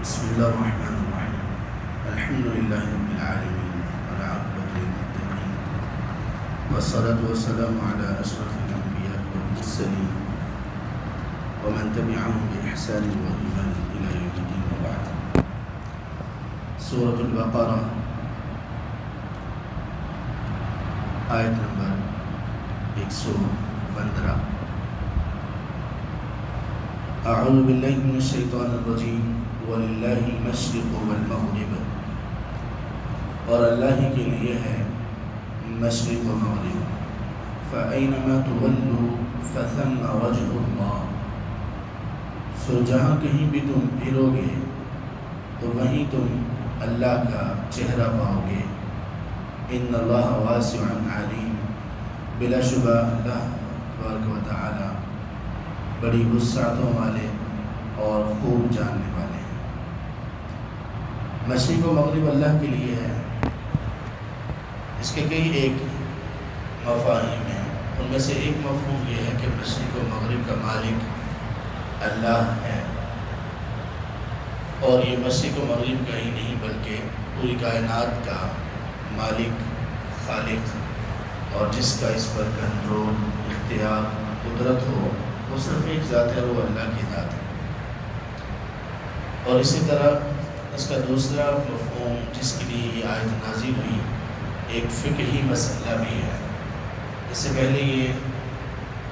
بسم الله الرحمن الرحيم. الحمد لله رب العالمين والعاقبة للمتقين والصلاة والسلام على أشرف الأنبياء والمرسلين ومن تبعهم بإحسان وإيمان إلى يوم الدين وبعد. سورة البقرة آیت نمبر 115. اعوذ باللہ من الشیطان الرجیم وَلِلَّهِ الْمَشْرِقُ وَالْمَغْرِبُ، اور اللہ ہی کے لیے ہے مشرق و مغرب. فَأَيْنَمَا تُوَلُّوا فَثَمَّ وَجْهُ اللَّهِ، سو جہاں کہیں بھی تم پھرو گے تو وہیں تم اللہ کا چہرہ پاؤ گے. اِنَّ اللَّهَ وَاسِعٌ عَلِيمٌ، بلا شبہ اللہ تبارک و تعالی بڑی وسعتوں والے اور خوب جاننے والے ہیں. مشرق و مغرب اللہ کے لیے ہے. اس کے کئی ایک مفاہیم ہیں. ان میں سے ایک مفہوم یہ ہے کہ مشرق و مغرب کا مالک اللہ ہے، اور یہ مشرق و مغرب کا ہی نہیں بلکہ پوری کائنات کا مالک، خالق، اور جس کا اس پر کنٹرول، اختیار، قدرت ہو، وہ صرف ایک ذات ہے، وہ اللہ کی ذات ہے. اور اسی طرح اس کا دوسرا مفہوم جس کے لیے یہ آیت نازل ہوئی ایک فقہی مسئلہ بھی ہے. اس سے پہلے یہ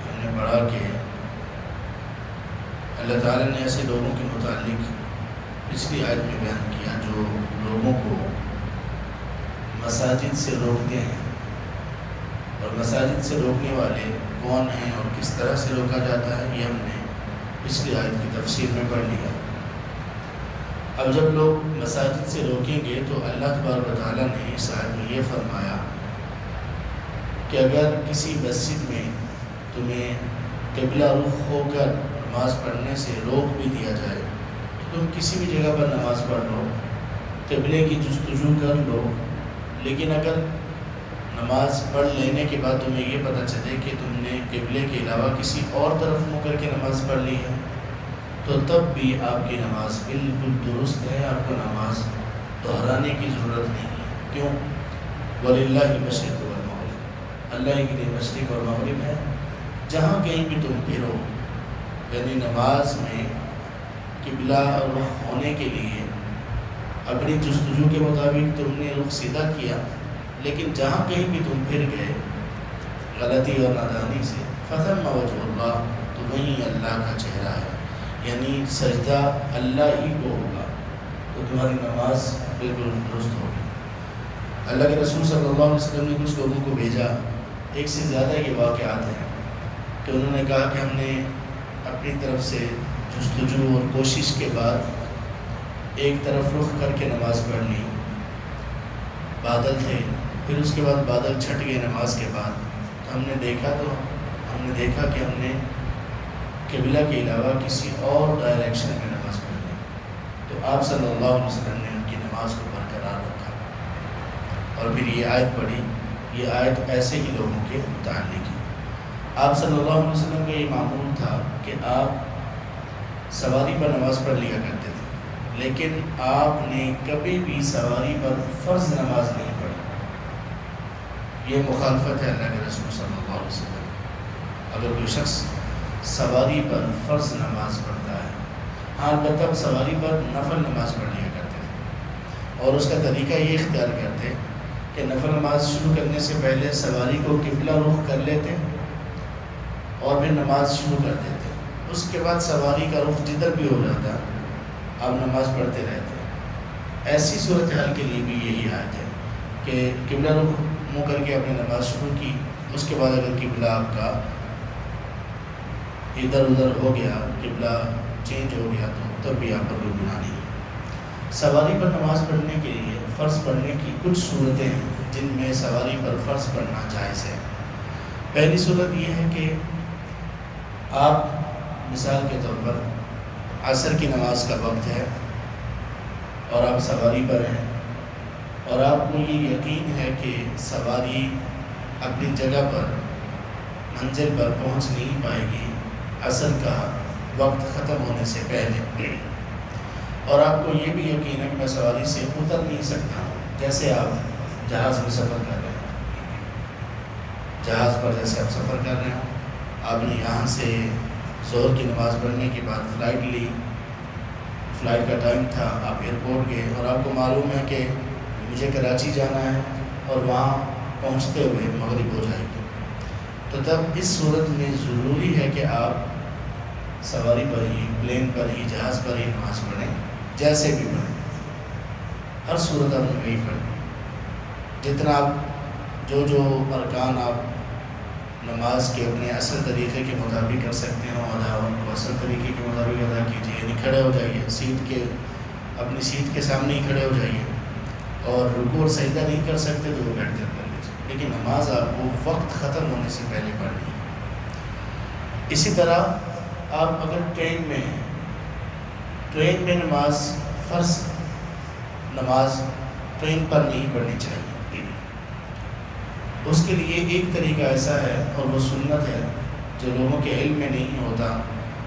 ہم نے پڑھا کہ اللہ تعالیٰ نے ایسے لوگوں کے متعلق پچھلی آیت میں بیان کیا جو لوگوں کو مساجد سے روکتے ہیں، اور مساجد سے روکنے والے کون ہیں اور کس طرح سے روکا جاتا ہے یہ ہم نے پچھلی آیت کی تفسیر میں پڑھ لیا. اب جب لوگ مساجد سے روکیں گے تو اللہ تبارک و تعالیٰ نے اس آیت میں یہ فرمایا کہ اگر کسی مسجد میں تمہیں قبلہ رخ ہو کر نماز پڑھنے سے روک بھی دیا جائے تو تم کسی بھی جگہ پر نماز پڑھ لو، قبلے کی جستجو کر لو، لیکن اگر نماز پڑھ لینے کے بعد تمہیں یہ پتہ چلے کہ تم نے قبلے کے علاوہ کسی اور طرف منہ کر کے نماز پڑھ لی ہے تو تب بھی آپ کی نماز بالکل درست ہے. آپ کو نماز دہرانے کی ضرورت نہیں ہے. کیوں؟ وَلِلَّهِ الْمَشْرِقُ وَالْمَغْرِبُ، اللہ کے لیے مشرق اور مغرب ہے. جہاں کہیں بھی تم پھرو، یعنی نماز میں قبلہ رخ ہونے کے لیے اپنی جستجو کے مطابق تم نے رخ سیدھا کیا، لیکن جہاں کہیں بھی تم پھر گئے غلطی اور نادانی سے، فَثَمَّ وَجْهُ اللَّهِ، تو وہیں اللہ کا چہرہ ہے، یعنی سجدہ اللہ ہی کو ہوگا، تو تمہاری نماز بالکل درست ہوگی. اللہ کے رسول صلی اللہ علیہ وسلم نے کچھ لوگوں کو بھیجا. ایک سے زیادہ یہ واقعات ہیں کہ انہوں نے کہا کہ ہم نے اپنی طرف سے جستجو اور کوشش کے بعد ایک طرف رخ کر کے نماز پڑھ لی. بادل تھے، پھر اس کے بعد بادل چھٹ گئے نماز کے بعد، تو ہم نے دیکھا کہ ہم نے قبلہ کے علاوہ کسی اور ڈائریکشن میں نماز پڑھ لی. تو آپ صلی اللہ علیہ وسلم نے ان کی نماز کو برقرار رکھا اور پھر یہ آیت پڑھی. یہ آیت ایسے ہی لوگوں کے متعلق ہے. آپ صلی اللہ علیہ وسلم کا یہ معمول تھا کہ آپ سواری پر نماز پڑھ لیا کرتے تھے، لیکن آپ نے کبھی بھی سواری پر فرض نماز نہیں پڑھی. یہ مخالفت ہے اللہ کے رسول صلی اللہ علیہ وسلم. اگر کوئی شخص سواری پر فرض نماز پڑھتا ہے، ہاں البتہ سواری پر نفل نماز پڑھ لیا کرتے تھے، اور اس کا طریقہ یہ اختیار کرتے کہ نفل نماز شروع کرنے سے پہلے سواری کو قبلہ رخ کر لیتے اور پھر نماز شروع کر دیتے. اس کے بعد سواری کا رخ جدھر بھی ہو جاتا آپ نماز پڑھتے رہتے. ایسی صورتحال کے لیے بھی یہی آیت ہے کہ قبلہ رخ منہ کر کے اپنی نماز شروع کی، اس کے بعد اگر قبلہ آپ کا ادھر ادھر ہو گیا، قبلہ چینج ہو گیا، تو تب بھی آپ پر کوئی گناہ نہیں ہے. سواری پر نماز پڑھنے کے لیے فرض پڑھنے کی کچھ صورتیں ہیں جن میں سواری پر فرض پڑھنا جائز ہے. پہلی صورت یہ ہے کہ آپ مثال کے طور پر عصر کی نماز کا وقت ہے اور آپ سواری پر ہیں، اور آپ کو یہ یقین ہے کہ سواری اپنی جگہ پر منزل پر پہنچ نہیں پائے گی عصر کا وقت ختم ہونے سے پہلے. اور آپ کو یہ بھی یقین ہے کہ میں سواری سے اتر نہیں سکتا ہوں. جیسے آپ جہاز میں سفر کر رہے ہیں، جہاز پر جیسے آپ سفر کر رہے ہوں، آپ نے یہاں سے ظہر کی نماز پڑھنے کے بعد فلائٹ لی، فلائٹ کا ٹائم تھا، آپ ایئرپورٹ گئے اور آپ کو معلوم ہے کہ مجھے کراچی جانا ہے اور وہاں پہنچتے ہوئے مغرب ہو جائے گی. تو تب اس صورت میں ضروری ہے کہ آپ سواری پر ہی، پلین پر ہی، جہاز پر ہی نماز پڑھیں، جیسے بھی پڑھیں. ہر صورت آپ نے وہی پڑھیں. جتنا آپ جو ارکان آپ نماز کے اپنے اصل طریقے کے مطابق کر سکتے ہیں ادا، ان کو اصل طریقے کے مطابق ادا کیجیے. یعنی کھڑے ہو جائیے، اپنی سیٹ کے سامنے ہی کھڑے ہو جائیے، اور رکوع اور سجدہ نہیں کر سکتے تو وہ بیٹھ کر کر لیجیے. لیکن نماز آپ کو وقت ختم ہونے سے پہلے پڑھنی ہے. اسی طرح آپ اگر ٹرین میں ہیں، ٹرین میں نماز، فرض نماز ٹرین پر نہیں پڑھنی چاہیے. اس کے لیے ایک طریقہ ایسا ہے، اور وہ سنت ہے جو لوگوں کے علم میں نہیں ہوتا،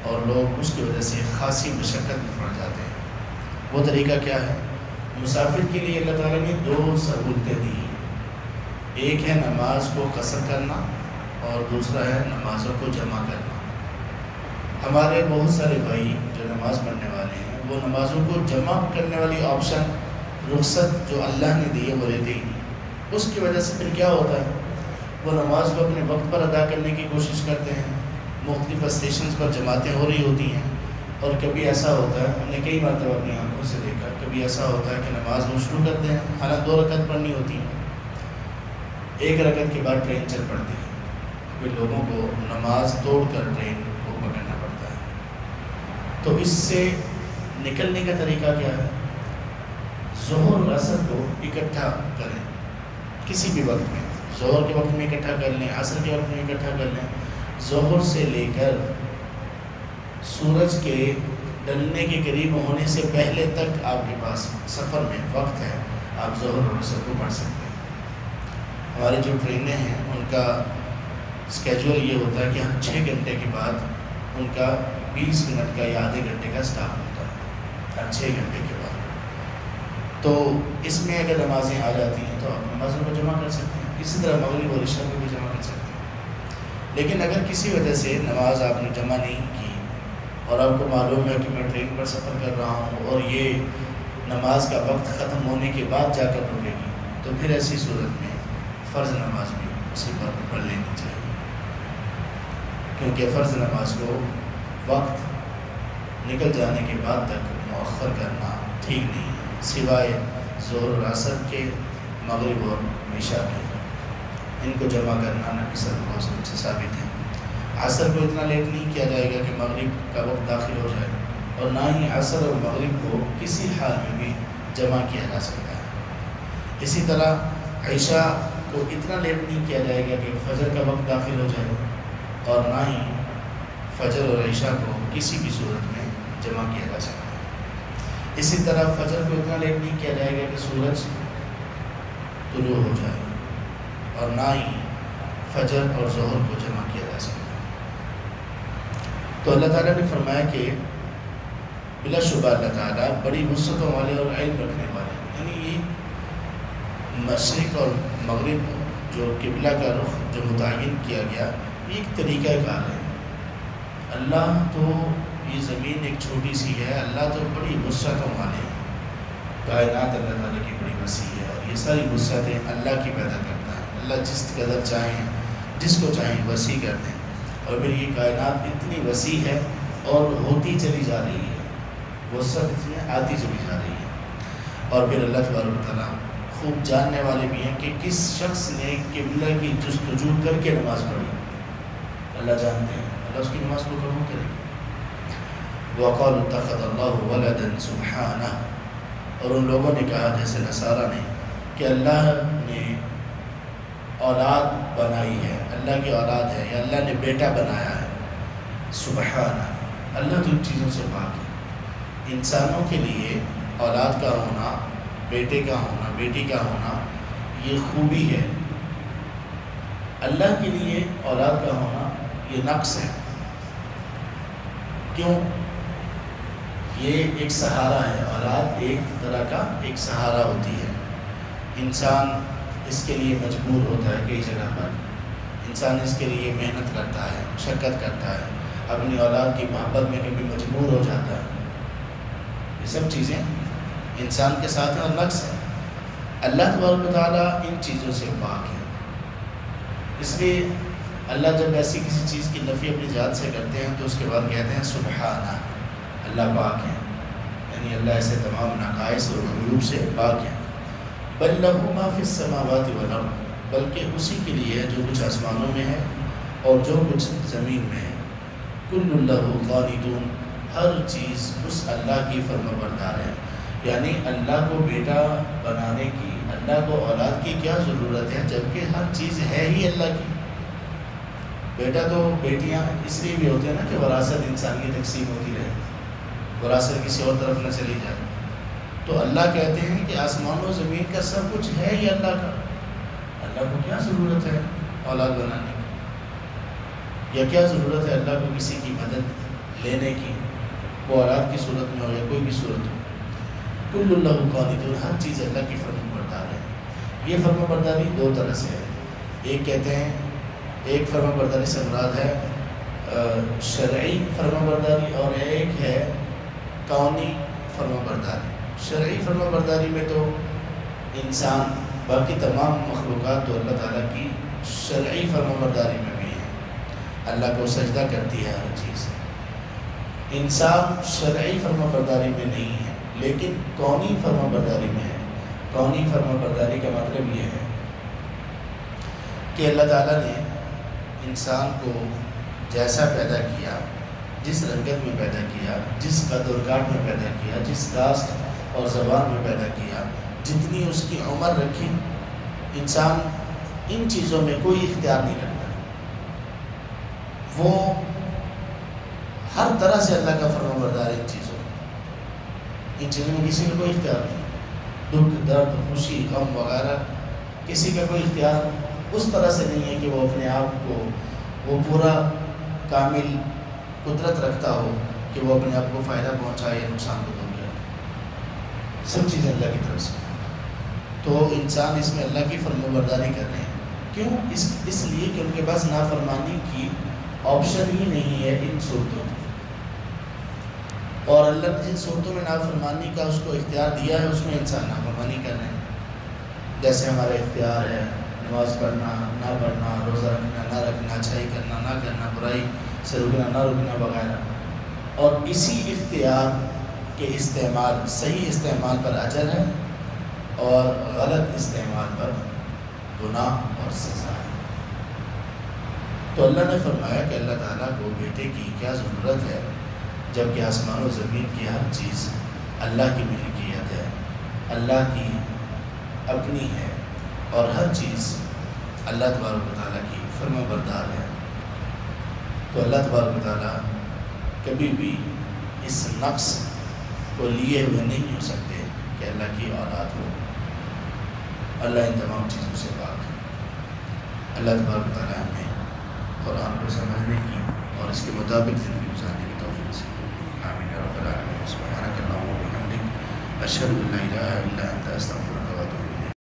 اور لوگ اس کی وجہ سے خاصی مشقت میں پڑ جاتے ہیں. وہ طریقہ کیا ہے؟ مسافر کے لیے اللہ تعالیٰ نے 2 سہولتیں دی ہیں. ایک ہے نماز کو قصر کرنا، اور دوسرا ہے نمازوں کو جمع کرنا. ہمارے بہت سارے بھائی جو نماز پڑھنے والے ہیں، وہ نمازوں کو جمع کرنے والی آپشن، رخصت جو اللہ نے دی ہے وہ لیتے ہی نہیں. اس کی وجہ سے پھر کیا ہوتا ہے، وہ نماز کو اپنے وقت پر ادا کرنے کی کوشش کرتے ہیں. مختلف اسٹیشنز پر جماعتیں ہو رہی ہوتی ہیں، اور کبھی ایسا ہوتا ہے، ہم نے کئی مرتبہ اپنی آنکھوں سے دیکھا، کبھی ایسا ہوتا ہے کہ نماز وہ شروع کرتے ہیں، حالانکہ 2 رکعت پڑھنی ہوتی ہیں، 1 رکعت کے بعد ٹرین چل پڑتی ہے. پھر لوگوں کو نماز توڑ کر ٹرین کو پکڑنا پڑتا ہے. تو اس سے نکلنے کا طریقہ کیا ہے؟ ظہر اور عصر کو اکٹھا کریں کسی بھی وقت میں. ظہر کے وقت میں اکٹھا کر لیں، عصر کے وقت میں اکٹھا کر لیں. ظہر سے لے کر سورج کے ڈلنے کے قریب ہونے سے پہلے تک آپ کے پاس سفر میں وقت ہے، آپ ظہر اور عصر کو پڑھ سکتے ہیں. ہماری جو ٹرینیں ہیں ان کا اسکیجول یہ ہوتا ہے کہ ہم 6 گھنٹے کے بعد ان کا 20 منٹ کا یا آدھے گھنٹے کا اسٹاپ ہوتا ہے، ہر 6 گھنٹے کے بعد. تو اس میں اگر نمازیں آ جاتی ہیں تو آپ نمازوں کو جمع کر سکتے ہیں. اسی طرح مغرب اور عشاء کو بھی جمع کر سکتے ہیں. لیکن اگر کسی وجہ سے نماز آپ نے جمع نہیں کی، اور آپ کو معلوم ہے کہ میں ٹرین پر سفر کر رہا ہوں اور یہ نماز کا وقت ختم ہونے کے بعد جا کر رکے گی، تو پھر ایسی صورت میں فرض نماز بھی اسی پر پڑھ لینی چاہیے. کیونکہ فرض نماز کو وقت نکل جانے کے بعد تک مؤخر کرنا ٹھیک نہیں ہے، سوائے ظہر اور عصر کے، مغرب اور عشاء کے. ان کو جمع کرنا نبی صلی اللہ علیہ وسلم سے ثابت ہے. عصر کو اتنا لیٹ نہیں کیا جائے گا کہ مغرب کا وقت داخل ہو جائے، اور نہ ہی عصر اور مغرب کو کسی حال میں بھی جمع کیا جا سکتا ہے. اسی طرح عشاء کو اتنا لیٹ نہیں کیا جائے گا کہ فجر کا وقت داخل ہو جائے، اور نہ ہی فجر اور عشاء کو کسی بھی صورت میں جمع کیا جا سکتا ہے. اسی طرح فجر کو اتنا لیٹ نہیں کیا جائے گا کہ سورج طلوع ہو جائے، اور نہ ہی فجر اور ظہر کو جمع کیا جا سکتا ہے. تو اللہ تعالیٰ نے فرمایا کہ بلا شبہ اللہ تعالیٰ بڑی وسعتوں والے اور علم رکھنے والے. یعنی یہ مشرق اور مغرب جو قبلہ کا رخ جو متعین کیا گیا، یہ ایک طریقہ کار ہے. اللہ تو یہ زمین ایک چھوٹی سی ہے، اللہ تو بڑی وسعتوں والے ہیں. کائنات اللہ تعالیٰ کی بڑی وسیع ہے، اور یہ ساری وسعتیں اللہ کی پیدا کرتا ہے. اللہ جس قدر چاہیں، جس کو چاہیں وسیع کر دیں. اور پھر یہ کائنات اتنی وسیع ہے اور ہوتی چلی جا رہی ہے، وسعت اس میں آتی چلی جا رہی ہے. اور پھر اللہ تبارک و تعالیٰ خوب جاننے والے بھی ہیں کہ کس شخص نے قبلہ کی جستجو کر کے نماز پڑھی. اللہ جانتے ہیں، اللہ اس کی نماز کو قبول کرے گا. وَقَالُوا اتَّخَذَ اللَّهُ وَلَدًا سُبْحَانَهُ، اور ان لوگوں نے کہا جیسے نصارہ نے کہ اللہ نے اولاد بنائی ہے، اللہ کی اولاد ہے، یا اللہ نے بیٹا بنایا ہے. سبحانہ، اللہ تو ان چیزوں سے پاک ہے. انسانوں کے لیے اولاد کا ہونا، بیٹے کا ہونا، بیٹی کا ہونا، یہ خوبی ہے. اللہ کے لیے اولاد کا ہونا یہ نقص ہے. کیوں؟ یہ ایک سہارا ہے، اولاد ایک طرح کا ایک سہارا ہوتی ہے۔ انسان اس کے لیے مجبور ہوتا ہے، کئی جگہ پر انسان اس کے لیے محنت کرتا ہے، مشقت کرتا ہے، اپنی اولاد کی محبت میں کبھی مجبور ہو جاتا ہے۔ یہ سب چیزیں انسان کے ساتھ ہیں اور نقص ہے۔ اللہ تبارک و تعالیٰ ان چیزوں سے پاک ہے، اس لیے اللہ جب ایسی کسی چیز کی نفی اپنی ذات سے کرتے ہیں تو اس کے بعد کہتے ہیں سبحانہ، اللہ پاک ہے، یعنی اللہ ایسے تمام نقائص اور عیوب سے پاک ہے۔ بل لہ ما فی السماوات والارض، بلکہ اسی کے لیے جو کچھ آسمانوں میں ہے اور جو کچھ زمین میں ہے۔ کل لہ قانتون، ہر چیز اس اللہ کی فرما بردار ہے، یعنی اللہ کو بیٹا بنانے کی، اللہ کو اولاد کی کیا ضرورت ہے جبکہ ہر چیز ہے ہی اللہ کی۔ بیٹا تو بیٹیاں اس لیے بھی ہوتے ہیں نا کہ وراثت انسان کی تقسیم ہوتی رہے، وراثت کسی اور طرف نہ چلی جائے۔ تو اللہ کہتے ہیں کہ آسمان و زمین کا سب کچھ ہے ہی اللہ کا، اللہ کو کیا ضرورت ہے اولاد بنانے کی، یا کیا ضرورت ہے اللہ کو کسی کی مدد لینے کی، وہ اولاد کی صورت میں ہو یا کوئی بھی صورت ہو۔ کل اللہ قانتون، ہر چیز اللہ کی فرما بردار ہے۔ یہ فرما برداری دو طرح سے ہے، ایک کہتے ہیں ایک فرما برداری سے مراد ہے شرعی فرما برداری اور ایک ہے کونی فرما برداری۔ شرعی فرما برداری میں تو انسان باقی تمام مخلوقات تو اللہ تعالیٰ کی شرعی فرما برداری میں بھی ہے، اللہ کو سجدہ کرتی ہے ہر چیز۔ انسان شرعی فرما برداری میں نہیں ہے لیکن کونی فرما برداری میں ہے۔ کونی فرما برداری کا مطلب یہ ہے کہ اللہ تعالیٰ نے انسان کو جیسا پیدا کیا، جس رنگت میں پیدا کیا، جس قد و کاٹ میں پیدا کیا، جس کاسٹ اور زبان میں پیدا کیا، جتنی اس کی عمر رکھی، انسان ان چیزوں میں کوئی اختیار نہیں رکھتا، وہ ہر طرح سے اللہ کا فرما بردار ہے۔ ان چیزوں میں کسی کا کوئی اختیار نہیں، دکھ درد خوشی غم وغیرہ کسی کا کوئی اختیار اس طرح سے نہیں ہے کہ وہ اپنے آپ کو وہ پورا کامل قدرت رکھتا ہو کہ وہ اپنے آپ کو فائدہ پہنچائے یا نقصان کو دور کرے، سب چیزیں اللہ کی طرف سے۔ تو انسان اس میں اللہ کی فرما برداری کر رہے ہیں، کیوں؟ اس لیے کہ ان کے پاس نافرمانی کی آپشن ہی نہیں ہے ان صورتوں میں، اور اللہ نے جن صورتوں میں نافرمانی کا اس کو اختیار دیا ہے اس میں انسان نافرمانی کر رہے ہیں۔ جیسے ہمارا اختیار ہے نماز پڑھنا نہ پڑھنا، روزہ رکھنا نہ رکھنا، اچھائی کرنا نہ کرنا، برائی سے رکنا نہ رکنا وغیرہ، اور اسی اختیار کے استعمال، صحیح استعمال پر اجر ہے اور غلط استعمال پر گناہ اور سزا ہے۔ تو اللہ نے فرمایا کہ اللہ تعالیٰ کو بیٹے کی کیا ضرورت ہے جبکہ آسمان و زمین کی ہر چیز اللہ کی ملکیت ہے، اللہ کی اپنی ہے، اور ہر چیز اللہ تبارک و تعالیٰ کی فرما بردار ہے۔ تو اللہ تبارک و تعالیٰ کبھی بھی اس نقص کو لیے ہوئے نہیں ہو سکتے کہ اللہ کی اولاد ہو۔ اللہ ان تمام چیزوں سے پاک ہے۔ اللہ تبارک و تعالیٰ ہمیں قرآن کو سمجھنے کی اور اس کے مطابق زندگی گزارنے کی توفیق سے آمین یا رب العالمین۔ سبحانک اللہم و بحمدک، اشہد ان لا الہ الا انت، استغفرک و اتوب